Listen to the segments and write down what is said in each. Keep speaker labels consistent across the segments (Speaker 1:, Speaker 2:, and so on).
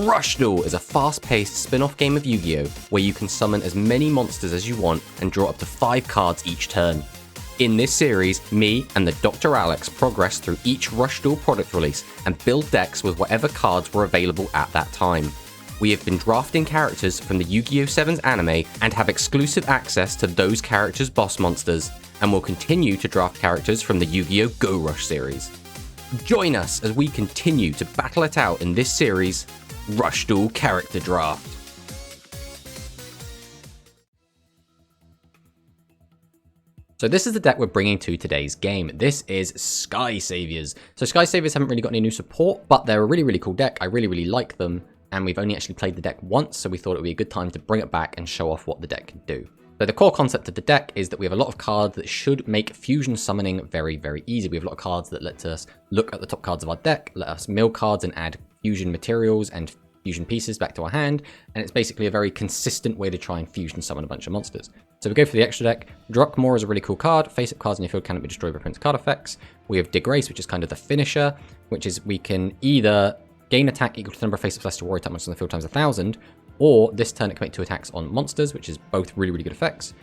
Speaker 1: Rush Duel is a fast-paced spin-off game of Yu-Gi-Oh! Where you can summon as many monsters as you want and draw up to 5 cards each turn. In this series, me and the TheDrAlex progress through each Rush Duel product release and build decks with whatever cards were available at that time. We have been drafting characters from the Yu-Gi-Oh! 7's anime and have exclusive access to those characters' boss monsters, and will continue to draft characters from the Yu-Gi-Oh! Go Rush series. Join us as we continue to battle it out in this series, Rush Duel Character Draft. So this is the deck we're bringing to today's game. This is Sky Saviors. So Sky Saviors haven't really got any new support, but they're a really, really cool deck. I really, really like them, and we've only actually played the deck once, so we thought it would be a good time to bring it back and show off what the deck can do. So the core concept of the deck is that we have a lot of cards that should make fusion summoning very, very easy. We have a lot of cards that let us look at the top cards of our deck, let us mill cards and add fusion materials and fusion pieces back to our hand, and it's basically a very consistent way to try and fusion summon a bunch of monsters. So we go for the extra deck. Druckmore is a really cool card. Face-up cards in your field cannot be destroyed by opponent's card effects. We have Degrace, which is kind of the finisher, which is we can either gain attack equal to the number of face-up Celestial Warrior type monsters on the field times 1,000, or this turn it can make 2 attacks on monsters, which is both really, really good effects.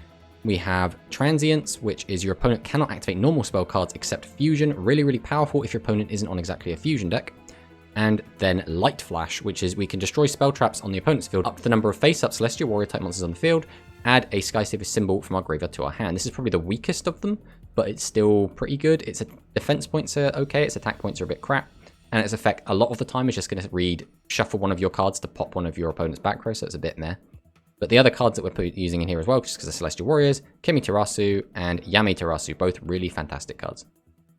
Speaker 1: We have Transience, which is your opponent cannot activate normal spell cards except fusion. Really, really powerful if your opponent isn't on exactly a fusion deck. And then Light Flash, which is we can destroy spell traps on the opponent's field up to the number of face-up Celestial Warrior type monsters on the field, add a Sky Savior symbol from our graveyard to our hand. This is probably the weakest of them, but it's still pretty good. Its defense points are okay, its attack points are a bit crap, and its effect a lot of the time is just going to read shuffle one of your cards to pop one of your opponent's back row, so it's a bit meh. But the other cards that we're using in here as well, just because they're Celestial Warriors, Kimiterasu and Yamiterasu, both really fantastic cards.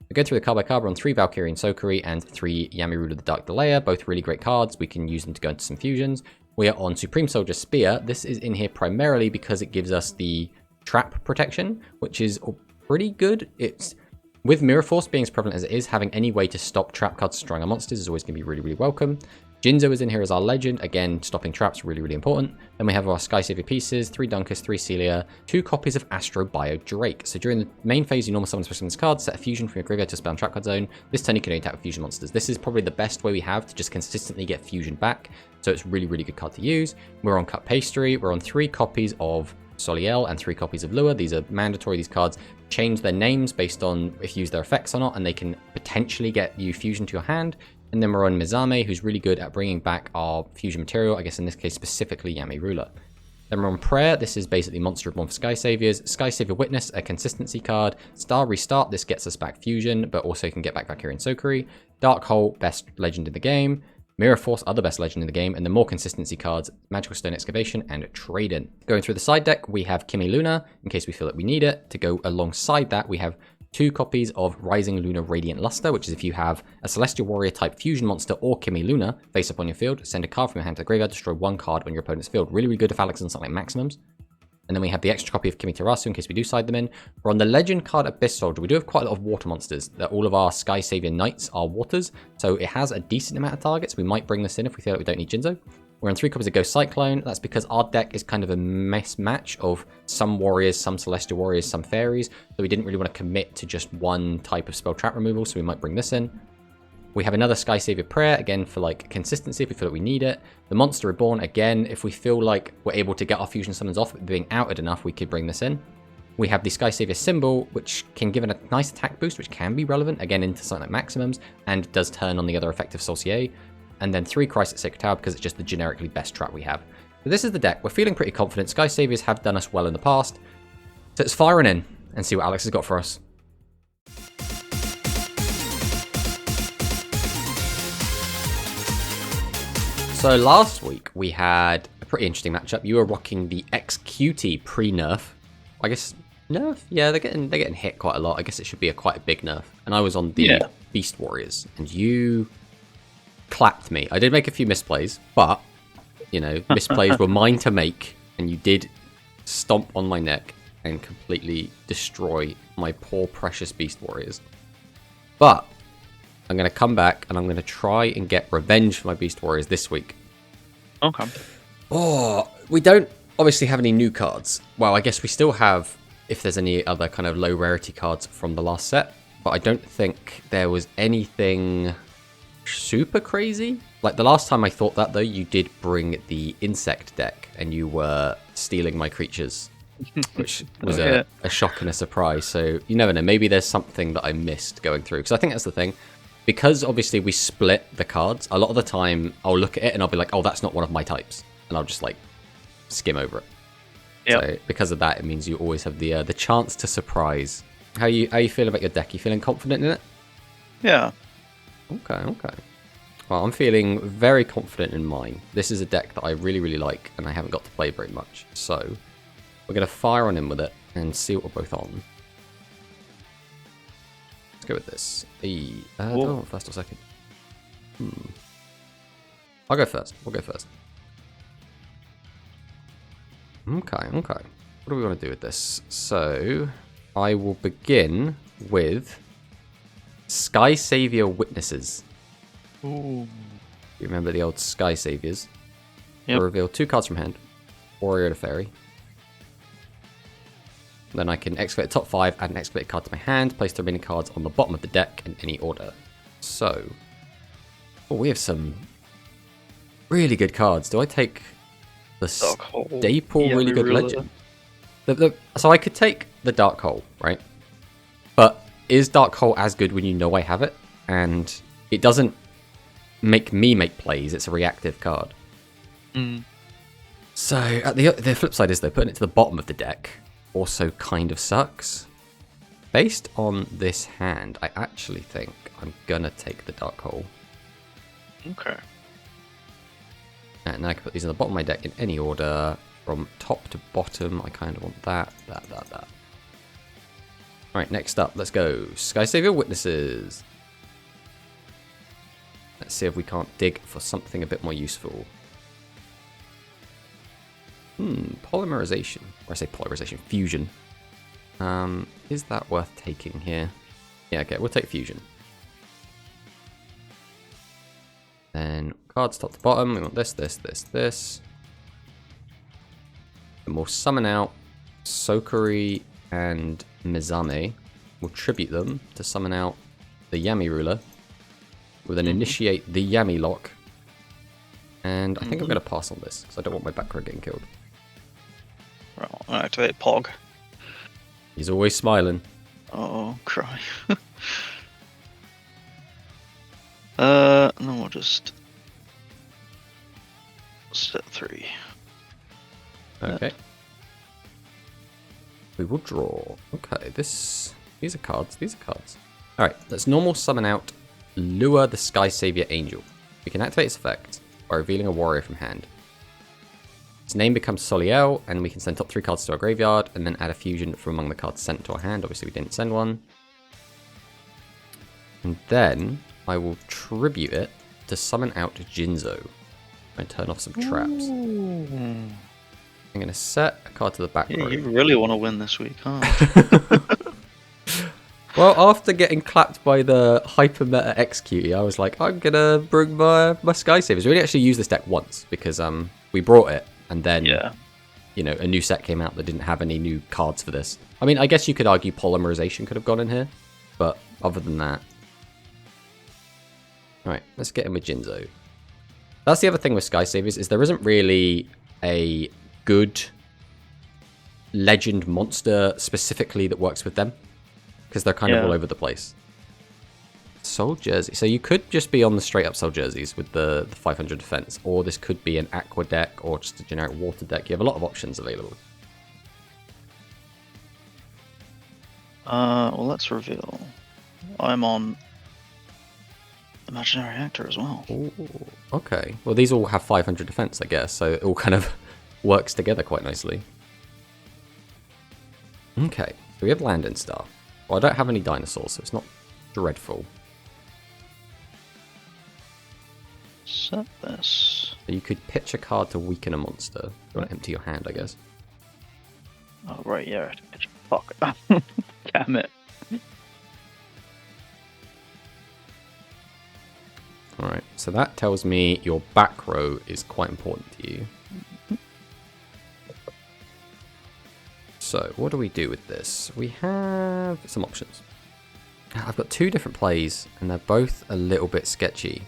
Speaker 1: We go through the card by card. We're on 3 Valkyrian Sokuri and 3 Yamirula the Dark Delayer, both really great cards. We can use them to go into some fusions. We are on Supreme Soldier Spear. This is in here primarily because it gives us the trap protection, which is pretty good. It's with Mirror Force being as prevalent as it is, having any way to stop trap cards destroying our monsters is always going to be really, really welcome. Jinzo is in here as our legend. Again, stopping traps, really, really important. Then we have our Sky Savior pieces, 3 Dunkus, 3 Celia, 2 copies of Astro Bio Drake. So during the main phase, you normal summon special this card, set a fusion from your graveyard to spell and trap card zone. This turn you can only attack with fusion monsters. This is probably the best way we have to just consistently get fusion back. So it's really, really good card to use. We're on Cut Pastry. We're on 3 copies of Soliel and 3 copies of Lua. These are mandatory. These cards change their names based on if you use their effects or not, and they can potentially get you fusion to your hand. And then we're on Mizame, who's really good at bringing back our fusion material, I guess in this case specifically Yamirula. Then we're on Prayer. This is basically Monster Reborn for Sky Saviors. Sky Savior Witness, a consistency card. Star Restart, this gets us back fusion, but also can get back Valkyrian Sokuri. Dark Hole, best legend in the game. Mirror Force, other best legend in the game. And the more consistency cards, Magical Stone Excavation and Trade-In. Going through the side deck, we have Kimi Luna, in case we feel that we need it. To go alongside that, we have 2 copies of Rising Luna Radiant Luster, which is if you have a Celestial Warrior type fusion monster or Kimi Luna face up on your field, send a card from your hand to the graveyard, destroy 1 card on your opponent's field. Really, really good if Alex and something like maximums. And then we have the extra copy of Kimiterasu in case we do side them in. We're on the Legend card Abyss Soldier. We do have quite a lot of water monsters. That all of our Sky Savior Knights are waters, so it has a decent amount of targets. We might bring this in if we feel like we don't need Jinzo. We're on 3 copies of Ghost Cyclone. That's because our deck is kind of a mismatch of some warriors, some celestial warriors, some fairies. So we didn't really want to commit to just one type of spell trap removal, so we might bring this in. We have another Sky Savior Prayer, again for like consistency if we feel like we need it. The Monster Reborn, again, if we feel like we're able to get our fusion summons off being outed enough, we could bring this in. We have the Sky Savior Symbol, which can give it a nice attack boost, which can be relevant, again, into something like maximums, and does turn on the other effective Sorcier. And then 3 Christ at Sacred Tower because it's just the generically best trap we have. So this is the deck. We're feeling pretty confident. Sky Saviors have done us well in the past. So let's fire in and see what Alex has got for us. So last week we had a pretty interesting matchup. You were rocking the XQT pre-nerf. I guess nerf? Yeah, they're getting hit quite a lot. I guess it should be quite a big nerf. And I was on the Beast Warriors, and you clapped me. I did make a few misplays, but you know, misplays were mine to make, and you did stomp on my neck and completely destroy my poor precious Beast Warriors. But I'm going to come back and I'm going to try and get revenge for my Beast Warriors this week.
Speaker 2: Okay.
Speaker 1: Oh, we don't obviously have any new cards. Well, I guess we still have, if there's any other kind of low rarity cards from the last set, but I don't think there was anything super crazy. Like the last time I thought that though, you did bring the insect deck and you were stealing my creatures, which was a shock and a surprise. So you never know, maybe there's something that I missed going through. Because I think that's the thing. Because obviously we split the cards, a lot of the time I'll look at it and I'll be like, oh, that's not one of my types. And I'll just like skim over it. Yep. So because of that, it means you always have the chance to surprise. How you feel about your deck? You feeling confident in it?
Speaker 2: Yeah.
Speaker 1: Okay. Well, I'm feeling very confident in mine. This is a deck that I really, really like, and I haven't got to play very much. So we're going to fire on in with it and see what we're both on. Let's go with this. Do I want first or second? I'll go first. We'll go first. Okay. What do we want to do with this? So I will begin with Sky Savior Witnesses.
Speaker 2: Ooh.
Speaker 1: You remember the old Sky Saviors?
Speaker 2: Yep.
Speaker 1: I'll reveal 2 cards from hand. Warrior to Fairy. Then I can excavate the top 5, add an excavated card to my hand, place the remaining cards on the bottom of the deck in any order. So, we have some really good cards. Do I take the staple really good legend? So I could take the Dark Hole, right? But is Dark Hole as good when you know I have it? And it doesn't make me make plays, it's a reactive card. So the flip side is though, putting it to the bottom of the deck also kind of sucks. Based on this hand, I actually think I'm gonna take the Dark Hole.
Speaker 2: Okay.
Speaker 1: And now I can put these on the bottom of my deck in any order, from top to bottom. I kind of want that. Alright, next up, let's go. Sky Savior Witnesses. Let's see if we can't dig for something a bit more useful. Polymerization. Or I say polymerization, fusion. Is that worth taking here? Yeah, okay, we'll take fusion. Then cards top to bottom. We want this. And we'll summon out Sokori and Mizame. We'll tribute them to summon out the Yami Ruler. We'll then initiate the Yami Lock. And I think I'm going to pass on this, because I don't want my back row getting killed.
Speaker 2: Right, I'll activate Pog.
Speaker 1: He's always smiling.
Speaker 2: Oh, cry. No, we'll just set 3.
Speaker 1: Okay. We will draw. Okay, these are cards. Alright, let's normal summon out Lure the Sky Savior Angel. We can activate its effect by revealing a warrior from hand. Its name becomes Soliel, and we can send top 3 cards to our graveyard, and then add a fusion from among the cards sent to our hand. Obviously, we didn't send one. And then I will tribute it to summon out Jinzo and turn off some traps.
Speaker 2: Ooh.
Speaker 1: I'm going to set a card to the back row.
Speaker 2: You really want to win this week, huh?
Speaker 1: Well, after getting clapped by the hyper meta Execute, I was like, I'm gonna bring my Sky Savers. We only actually used this deck once because we brought it, and then you know, a new set came out that didn't have any new cards for this. I mean, I guess you could argue Polymerization could have gone in here, but other than that, all right, let's get in with Jinzo. That's the other thing with Sky Savers is there isn't really a good legend monster specifically that works with them. Because they're kind of all over the place. Soul Jersey. So you could just be on the straight up Soul Jerseys with the 500 defense. Or this could be an Aqua deck or just a generic water deck. You have a lot of options available.
Speaker 2: Well, let's reveal. I'm on Imaginary Actor as well.
Speaker 1: Ooh, okay. Well, these all have 500 defense, I guess. So it all kind of works together quite nicely. Okay. So we have Landon Star. Well, I don't have any dinosaurs, so it's not dreadful.
Speaker 2: Set this.
Speaker 1: So you could pitch a card to weaken a monster. You want to empty your hand, I guess.
Speaker 2: Oh, right, yeah. Fuck. Damn it.
Speaker 1: Alright, so that tells me your back row is quite important to you. So, what do we do with this? We have some options. I've got 2 different plays, and they're both a little bit sketchy.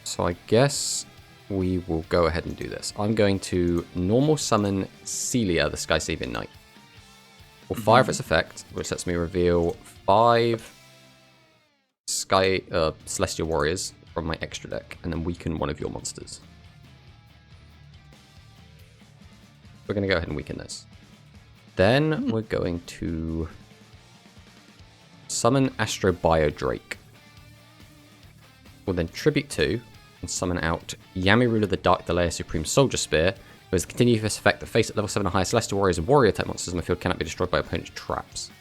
Speaker 1: So I guess we will go ahead and do this. I'm going to normal summon Celia, the Sky Savior Knight. Will fire for its effect, which lets me reveal 5 Celestial Warriors from my extra deck, and then weaken one of your monsters. We're going to go ahead and weaken this. Then we're going to summon Astro Bio Drake. We'll then tribute 2 and summon out Yami Ruler the Dark Delaya Supreme Soldier Spear, who has the continuous effect that face at level 7 or higher Celestial Warriors and Warrior type monsters on the field cannot be destroyed by opponent's traps.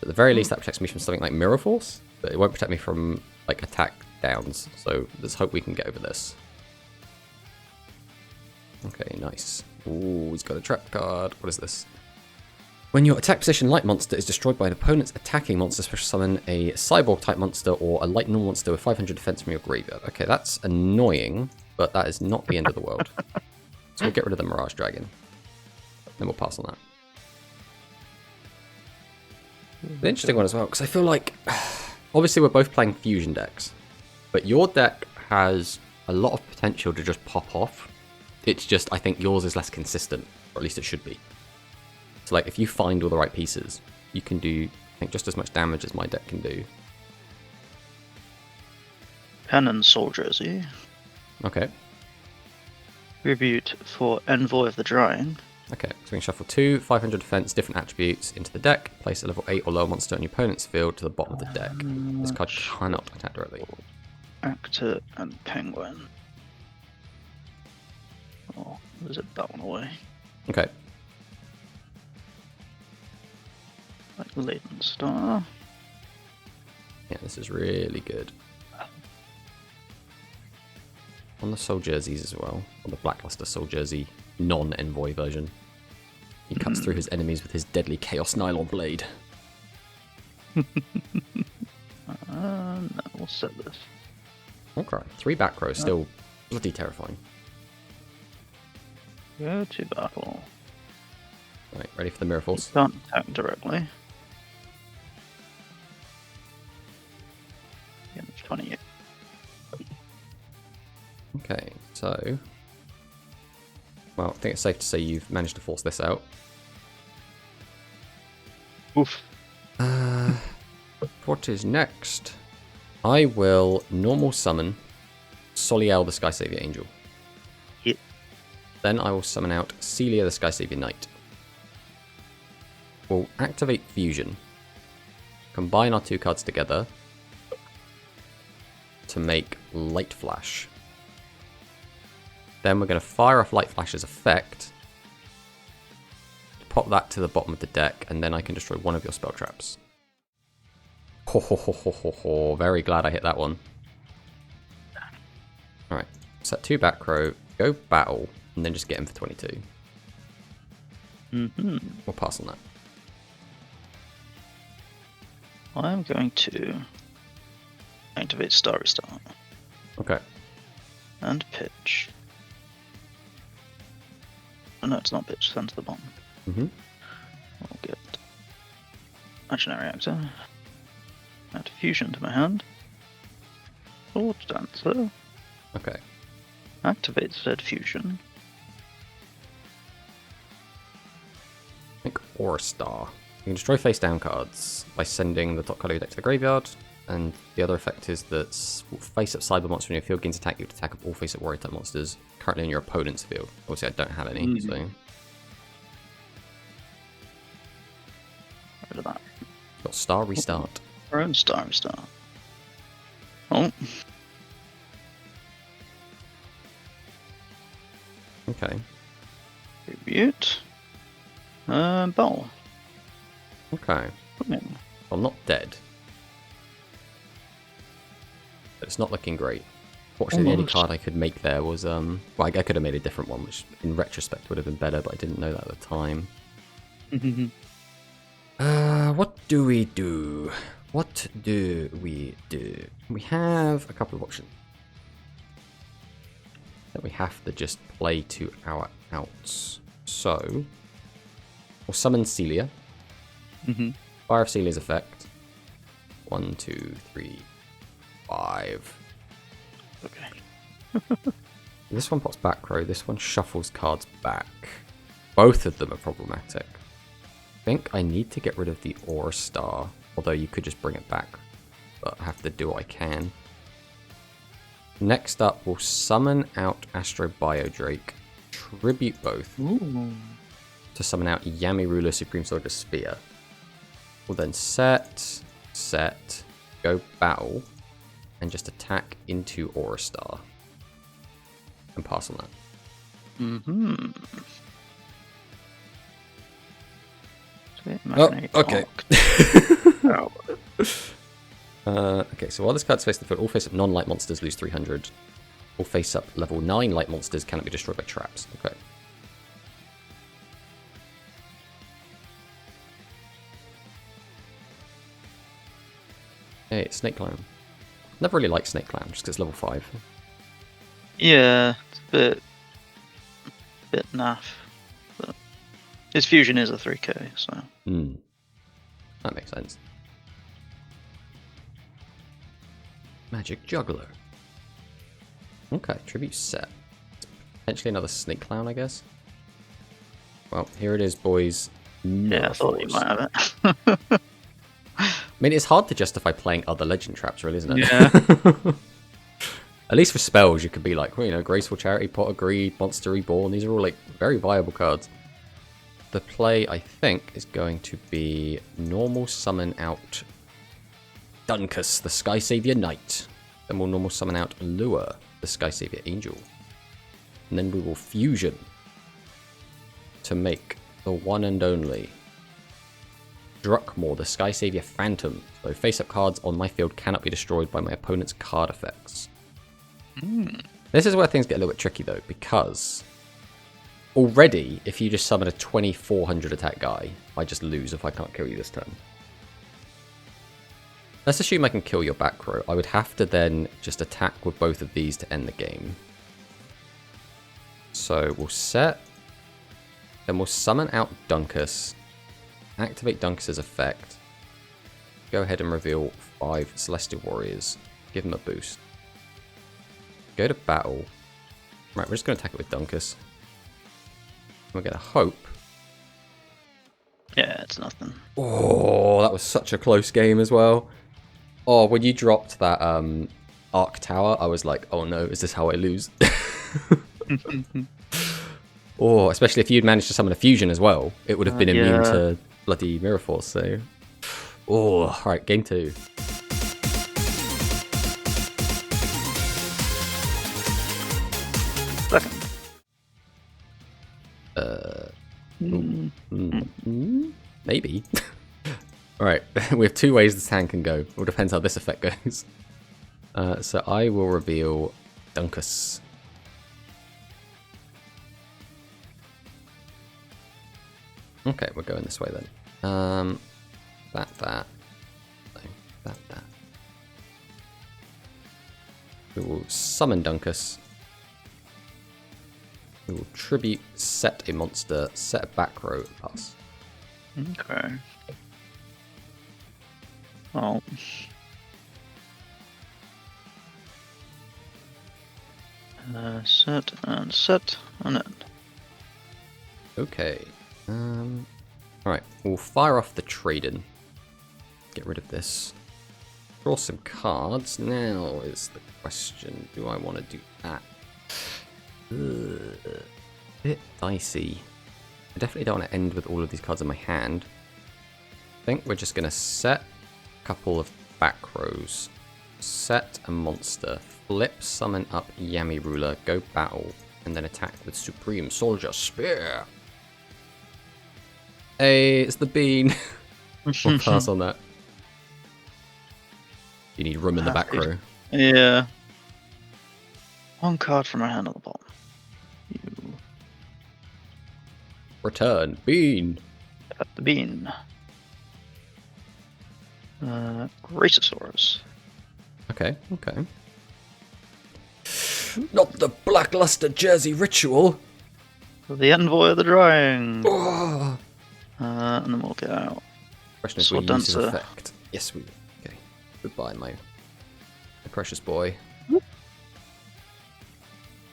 Speaker 1: At the very least, that protects me from something like Mirror Force, but it won't protect me from like attack downs, so let's hope we can get over this. Okay, nice. Ooh, he's got a trap card. What is this? When your attack position light monster is destroyed by an opponent's attacking monster, special summon a cyborg type monster or a light normal monster with 500 defense from your graveyard. Okay, that's annoying, but that is not the end of the world. So we'll get rid of the Mirage Dragon. Then we'll pass on that. The interesting one as well, because I feel like, obviously we're both playing fusion decks, but your deck has a lot of potential to just pop off. It's just, I think yours is less consistent, or at least it should be. So like, if you find all the right pieces, you can do, I think, just as much damage as my deck can do.
Speaker 2: Cannon Soul Jersey.
Speaker 1: Okay.
Speaker 2: Tribute for Envoy of the Drying.
Speaker 1: Okay, so we can shuffle 2 500 defense, different attributes into the deck, place a level 8 or lower monster on your opponent's field to the bottom of the deck. This card cannot attack directly.
Speaker 2: Actor and Penguin. Oh, zip that one away.
Speaker 1: Okay.
Speaker 2: Like Leighton Star.
Speaker 1: Yeah, this is really good. On the Soul Jerseys as well, on the Blackluster Soul Jersey non-Envoy version. He cuts through his enemies with his deadly Chaos Nylon Blade.
Speaker 2: No, we'll set this.
Speaker 1: Okay, 3 back row, still bloody terrifying.
Speaker 2: Go to battle.
Speaker 1: Right, ready for the Mirror Force?
Speaker 2: Can't attack directly. Yeah, 28.
Speaker 1: Okay, so... Well, I think it's safe to say you've managed to force this out.
Speaker 2: Oof.
Speaker 1: What is next? I will normal summon Soliel the Sky Savior Angel.
Speaker 2: Yep.
Speaker 1: Then I will summon out Celia the Sky Savior Knight. We'll activate Fusion. Combine our 2 cards together to make Light Flash. Then we're going to fire off Light Flash's effect, pop that to the bottom of the deck, and then I can destroy one of your spell traps. Ho ho ho ho ho ho, very glad I hit that one. Alright, set 2 back row, go battle, and then just get him for 22. We'll pass on that.
Speaker 2: I'm going to activate Starry Star
Speaker 1: Okay.
Speaker 2: and pitch. Oh, no, it's not pitch, send to the bottom. I'll get Imaginary Actor. Add Fusion to my hand. Sword Dancer.
Speaker 1: Okay.
Speaker 2: Activate said Fusion.
Speaker 1: Make Aura Star. You can destroy face down cards by sending the top card of your deck to the graveyard, and the other effect is that face up cyber monster in your field gains attack. You can attack all face up warrior type monsters currently in your opponent's field. Obviously, I don't have any, so.
Speaker 2: Rid of that.
Speaker 1: Got Star Restart.
Speaker 2: Our own Starry Star. Oh.
Speaker 1: Okay.
Speaker 2: Tribute. Bowl.
Speaker 1: Okay. I'm not dead. But it's not looking great. Fortunately, the only card I could make there was, well, I could have made a different one, which in retrospect would have been better, but I didn't know that at the time. What do we do? What do we do? We have a couple of options that we have to just play to our outs. So, we'll summon Celia. Fire off Celia's effect. 1, 2, 3, 5.
Speaker 2: Okay.
Speaker 1: This one pops back row, this one shuffles cards back. Both of them are problematic. I think I need to get rid of the Aura Star, although you could just bring it back, but I have to do what I can. Next up, we'll summon out Astro Biodrake, tribute both, to summon out Yami Ruler Supreme Soldier Spear. We'll then set, go battle, and just attack into Aura Star. And pass on that. Okay. Okay, so while this card's facing the field, all face-up non-light monsters lose 300. All face-up level 9 light monsters cannot be destroyed by traps. Okay. Hey, Snake Clown. Never really liked Snake Clown, just because it's level 5.
Speaker 2: Yeah, it's a bit naff. But his fusion is a 3k, so.
Speaker 1: That makes sense. Magic Juggler. Okay, tribute set. Potentially another Snake Clown, I guess. Well, here it is, boys.
Speaker 2: Yeah, I thought you might have it.
Speaker 1: I mean, it's hard to justify playing other legend traps, really, isn't it?
Speaker 2: Yeah.
Speaker 1: At least for spells, you could be like, well, you know, Graceful Charity, Pot of Greed, Monster Reborn. These are all like very viable cards. The play, I think, is going to be normal summon out Dunkus, the Sky Savior Knight. Then we'll normal summon out Lure, the Sky Savior Angel. And then we will fusion to make the one and only Druckmore, the Sky Savior Phantom. So face-up cards on my field cannot be destroyed by my opponent's card effects. This is where things get a little bit tricky though, because already, if you just summon a 2400 attack guy, I just lose if I can't kill you this turn. Let's assume I can kill your back row. I would have to then just attack with both of these to end the game. So we'll set, then we'll summon out Dunkus, activate Dunkus's effect, go ahead and reveal 5 Celestial Warriors, give them a boost. Go to battle. Right, we're just going to attack it with Dunkus. We're going to hope.
Speaker 2: Yeah, it's nothing.
Speaker 1: Oh, that was such a close game as well. Oh, when you dropped that Arc Tower, I was like, oh no, is this how I lose? Oh, especially if you'd managed to summon a fusion as well. It would have been immune to bloody Mirror Force, so... Oh, alright, game 2.
Speaker 2: Second.
Speaker 1: Maybe. Alright, we have 2 ways this hand can go. It all depends how this effect goes. So I will reveal Dunkus. Okay, we're going this way then. That. We will summon Dunkus. We will tribute, set a monster, set a back row, pass.
Speaker 2: Okay. Oh. Set and end.
Speaker 1: Okay. Alright, we'll fire off the trade-in. Get rid of this. Draw some cards. Now is the question, do I want to do that? Bit dicey. I definitely don't want to end with all of these cards in my hand. I think we're just going to set a couple of back rows. Set a monster. Flip summon up Yami Ruler. Go battle. And then attack with Supreme Soldier Spear. Hey, it's the bean. We'll pass on that. You need room in the back row.
Speaker 2: Yeah. 1 card from my hand on the bottom. You
Speaker 1: Return bean.
Speaker 2: got the bean. Gracosaurs.
Speaker 1: Okay. Not the Blackluster Jersey Ritual.
Speaker 2: The Envoy of the Drying.
Speaker 1: Oh.
Speaker 2: And then we'll get out.
Speaker 1: Question is, we use his effect. Yes, we. Okay. Goodbye, my precious boy.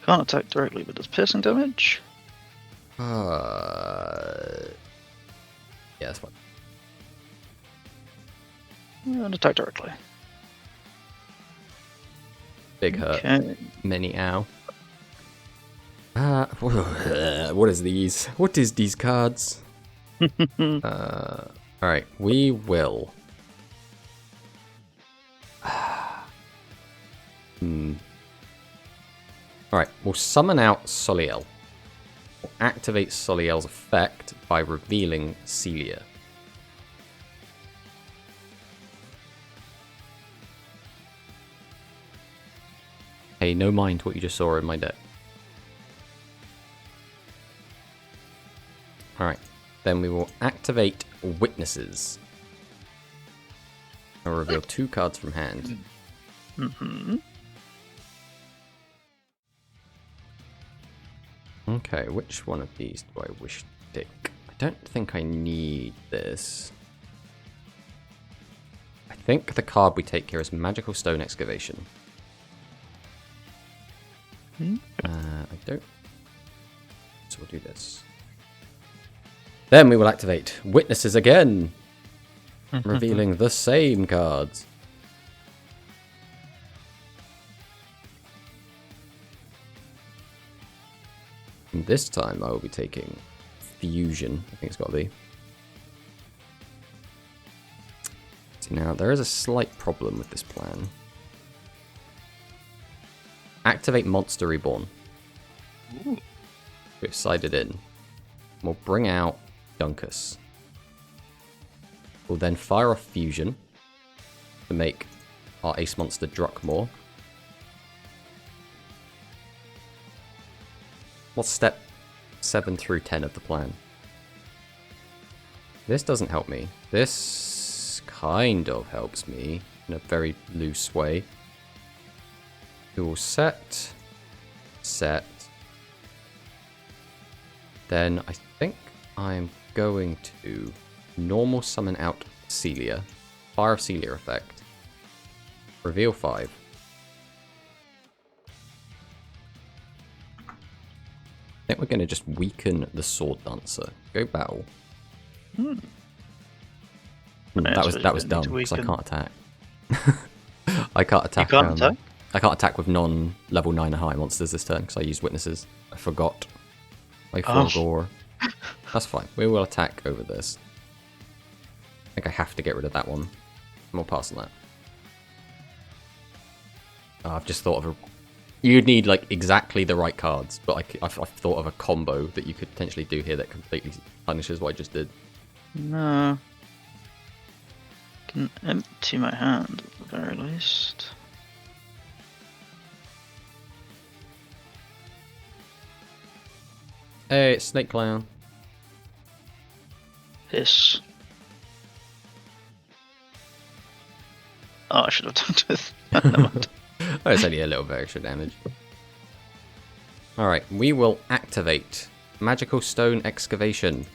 Speaker 2: Can't attack directly, but does piercing damage.
Speaker 1: Yeah, that's fine.
Speaker 2: And attack directly.
Speaker 1: Big hurt.
Speaker 2: Okay.
Speaker 1: Many ow. What is these? What is these cards? Alright, we will. Alright, we'll summon out Soliel. We'll activate Soliel's effect by revealing Celia. Hey, no mind what you just saw in my deck. Alright, then we will activate Witnesses. I'll reveal 2 cards from hand. Okay, which one of these do I wish to take? I don't think I need this. I think the card we take here is Magical Stone Excavation. I don't. So we'll do this. Then we will activate Witnesses again, revealing the same cards. And this time I will be taking Fusion. I think it's got to be. See, now there is a slight problem with this plan. Activate Monster Reborn.
Speaker 2: Ooh.
Speaker 1: We've sided in. We'll bring out Dunkus. We'll then fire off Fusion to make our ace monster Druckmore. What's step 7 through 10 of the plan? This doesn't help me. This kind of helps me in a very loose way. We will set. Then I think I'm going to normal summon out Celia. Fire of Celia effect. Reveal 5. I think we're going to just weaken the Sword Dancer. Go battle. That was dumb because I can't attack. I can't attack.
Speaker 2: You can't attack?
Speaker 1: I can't attack with non-level 9 or high monsters this turn because I used Witnesses. I forgot. I forgot. That's fine. We will attack over this. I think I have to get rid of that one. And we'll pass on that. I've just thought of a... You'd need like exactly the right cards, but I've thought of a combo that you could potentially do here that completely punishes what I just did.
Speaker 2: No. I can empty my hand at the very least.
Speaker 1: Hey, it's Snake Clown.
Speaker 2: Hiss. Oh, I should have done this. Never mind.
Speaker 1: Oh, it's only a little bit extra damage. Alright, we will activate Magical Stone Excavation.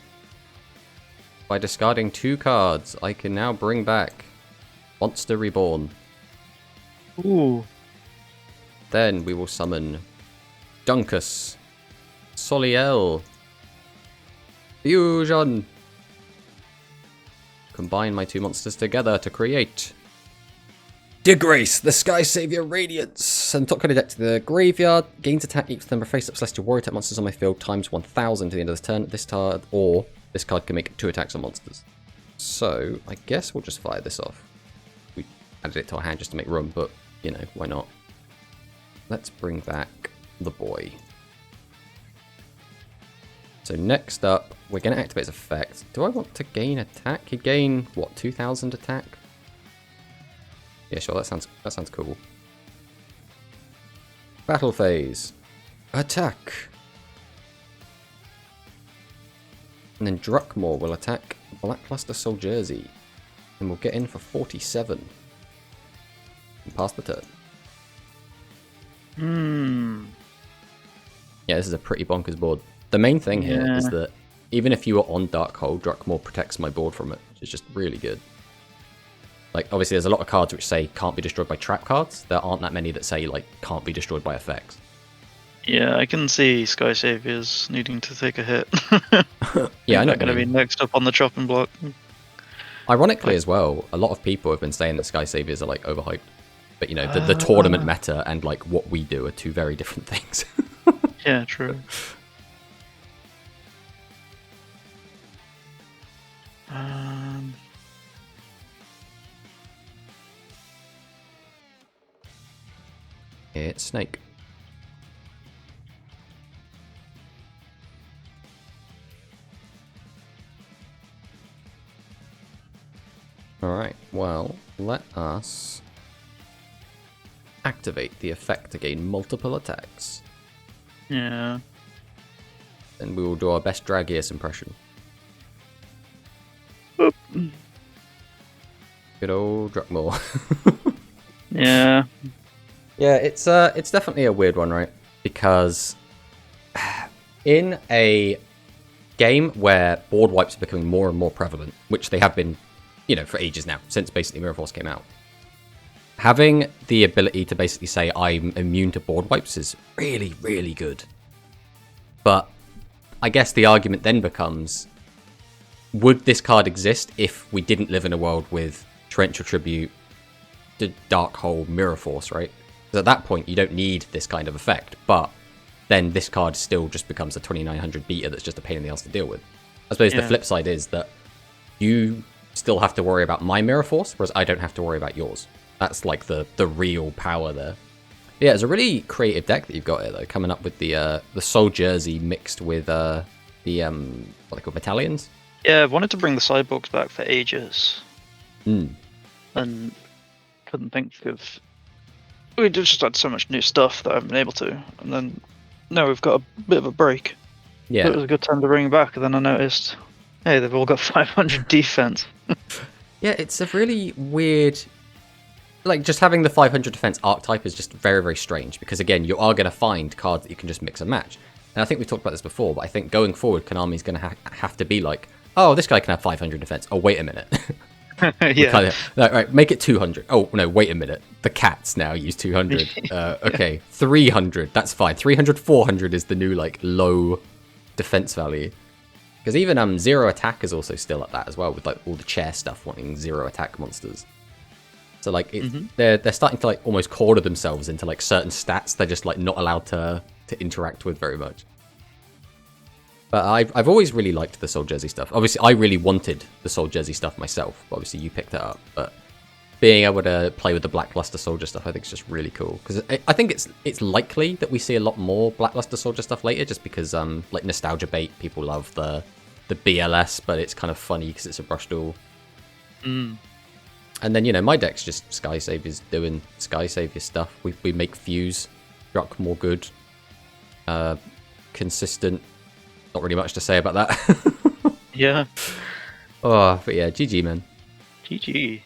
Speaker 1: By discarding 2 cards, I can now bring back Monster Reborn.
Speaker 2: Ooh.
Speaker 1: Then we will summon Dunkus, Soliel, Fusion. Combine my 2 monsters together to create Disgrace, the Sky Savior Radiance. Send top card of deck to the graveyard. Gains attack equals the number of face-up Celestial Warrior type monsters on my field times 1000 to the end of this turn. This card, or this card can make 2 attacks on monsters. So, I guess we'll just fire this off. We added it to our hand just to make room, but, you know, why not? Let's bring back the boy. So next up, we're going to activate his effect. Do I want to gain attack? He gain, what, 2000 attack? Yeah, sure, that sounds cool. Battle phase. Attack. And then Druckmore will attack Blackluster Soul Jersey. And we'll get in for 47. And pass the turn. Yeah, this is a pretty bonkers board. The main thing here is that even if you are on Dark Hole, Druckmore protects my board from it, which is just really good. Like, obviously, there's a lot of cards which say can't be destroyed by trap cards. There aren't that many that say, like, can't be destroyed by effects.
Speaker 2: Yeah, I can see Sky Saviors needing to take a hit.
Speaker 1: Yeah, I know.
Speaker 2: They're going to be next up on the chopping block.
Speaker 1: Ironically, as well, a lot of people have been saying that Sky Saviors are like overhyped. But you know, the tournament meta and like what we do are two very different things.
Speaker 2: Yeah, true.
Speaker 1: It's Snake. Alright, well, let us activate the effect to gain multiple attacks.
Speaker 2: Yeah.
Speaker 1: Then we will do our best Dragius impression.
Speaker 2: Oop.
Speaker 1: Good old Druckmore.
Speaker 2: Yeah.
Speaker 1: Yeah, it's definitely a weird one, right? Because in a game where board wipes are becoming more and more prevalent, which they have been, you know, for ages now, since basically Mirror Force came out, having the ability to basically say I'm immune to board wipes is really, really good. But I guess the argument then becomes, would this card exist if we didn't live in a world with Torrential Tribute, the Dark Hole, Mirror Force, right? Because at that point, you don't need this kind of effect, but then this card still just becomes a 2900 beta that's just a pain in the ass to deal with. I suppose the flip side is that you still have to worry about my Mirror Force, whereas I don't have to worry about yours. That's like the real power there. Yeah, it's a really creative deck that you've got here, though, coming up with the Soul Jersey mixed with the what they call battalions.
Speaker 2: Yeah, I've wanted to bring the cyborgs back for ages. And couldn't think of... We just had so much new stuff that I haven't been able to. And then, now we've got a bit of a break.
Speaker 1: Yeah.
Speaker 2: So it was a good time to bring them back, and then I noticed, hey, they've all got 500 defense.
Speaker 1: Yeah, it's a really weird... Like, just having the 500 defense archetype is just very, very strange. Because, again, you are going to find cards that you can just mix and match. And I think we've talked about this before, but I think going forward, Konami's going to have to be like, oh, this guy can have 500 defense. Oh, wait a minute.
Speaker 2: Yeah.
Speaker 1: Right, make it 200. Oh, no, wait a minute. The cats now use 200. Okay, 300. That's fine. 300, 400 is the new, like, low defense value. Because even zero attack is also still at that as well, with, like, all the chair stuff wanting zero attack monsters. So, like, they're starting to, like, almost corner themselves into, like, certain stats they're just, like, not allowed to interact with very much. But I've always really liked the Soul Jersey stuff. Obviously, I really wanted the Soul Jersey stuff myself. But obviously, you picked it up. But being able to play with the Blackluster Soldier stuff, I think is just really cool. Because I think it's likely that we see a lot more Blackluster Soldier stuff later, just because like nostalgia bait, people love the BLS, but it's kind of funny because it's a Rush Duel. And then, you know, my deck's just Sky Saviors doing Sky Savior stuff. We make Fuse, Druck more good, consistent. Not really much to say about that.
Speaker 2: Yeah.
Speaker 1: Oh, but yeah, GG, man.
Speaker 2: GG.